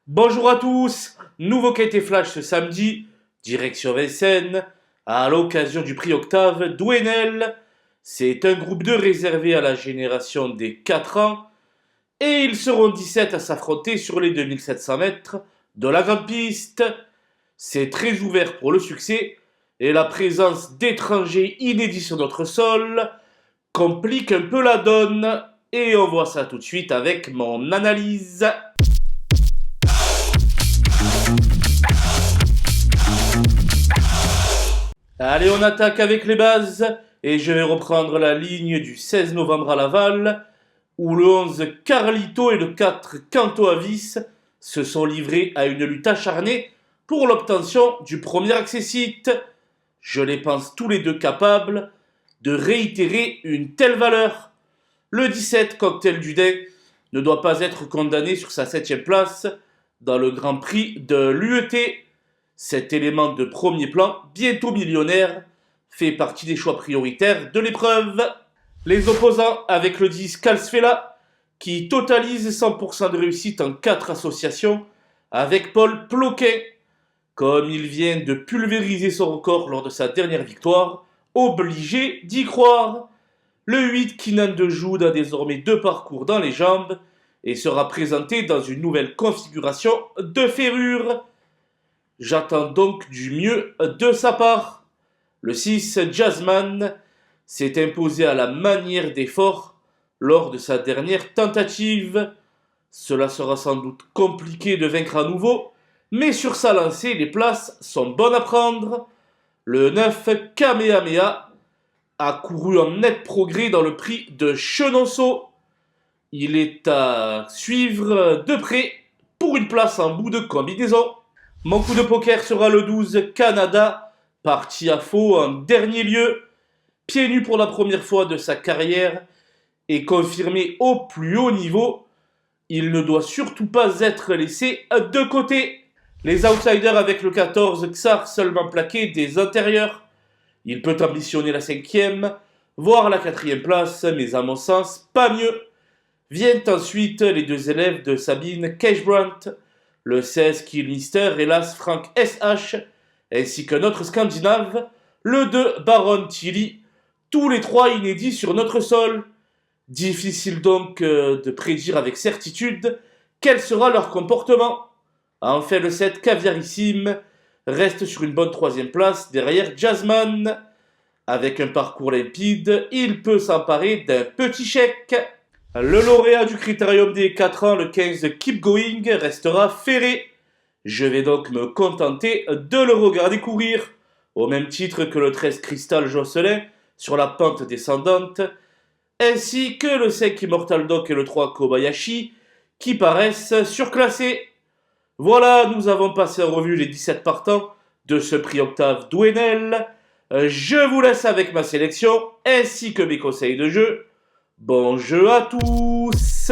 Bonjour à tous, nouveau qualité flash ce samedi, direction Vincennes, à l'occasion du prix Octave Douenel. C'est un groupe 2 réservé à la génération des 4 ans, et ils seront 17 à s'affronter sur les 2700 mètres de la grande piste. C'est très ouvert pour le succès, et la présence d'étrangers inédits sur notre sol complique un peu la donne, et on voit ça tout de suite avec mon analyse. Allez, on attaque avec les bases, et je vais reprendre la ligne du 16 novembre à Laval, où le 11 Carlito et le 4 Canto Avis se sont livrés à une lutte acharnée pour l'obtention du premier accessite. Je les pense tous les deux capables de réitérer une telle valeur. Le 17 Cocktail du Dain ne doit pas être condamné sur sa 7ème place dans le Grand Prix de l'UET. Cet élément de premier plan, bientôt millionnaire, fait partie des choix prioritaires de l'épreuve. Les opposants avec le 10 Calsfella, qui totalise 100% de réussite en 4 associations, avec Paul Ploquin. Comme il vient de pulvériser son record lors de sa dernière victoire, obligé d'y croire. Le 8 Kinan de Joude a désormais 2 parcours dans les jambes et sera présenté dans une nouvelle configuration de ferrure. J'attends donc du mieux de sa part. Le 6 Jazzman s'est imposé à la manière des forts lors de sa dernière tentative. Cela sera sans doute compliqué de vaincre à nouveau, mais sur sa lancée, les places sont bonnes à prendre. Le 9 Kamehameha a couru en net progrès dans le prix de Chenonceau. Il est à suivre de près pour une place en bout de combinaison. Mon coup de poker sera le 12 Canada, parti à faux en dernier lieu, pieds nus pour la première fois de sa carrière et confirmé au plus haut niveau. Il ne doit surtout pas être laissé de côté. Les outsiders avec le 14 Xar seulement plaqué des intérieurs. Il peut ambitionner la 5e, voire la 4e place, mais à mon sens, pas mieux. Viennent ensuite les 2 élèves de Sabine Cashbrandt, le 16 Killmister et l'As Frank SH, ainsi qu'un autre Scandinave, le 2 Baron Tilly, tous les 3 inédits sur notre sol. Difficile donc de prédire avec certitude quel sera leur comportement. Enfin, le 7 Caviarissime reste sur une bonne 3e place derrière Jazzman. Avec un parcours limpide, il peut s'emparer d'un petit chèque. Le lauréat du critérium des 4 ans, le 15 Keep Going, restera ferré. Je vais donc me contenter de le regarder courir, au même titre que le 13 Crystal Josselin sur la pente descendante, ainsi que le 5 Immortal Doc et le 3 Kobayashi, qui paraissent surclassés. Voilà, nous avons passé en revue les 17 partants de ce prix Octave Douenel. Je vous laisse avec ma sélection, ainsi que mes conseils de jeu. Bon jeu à tous!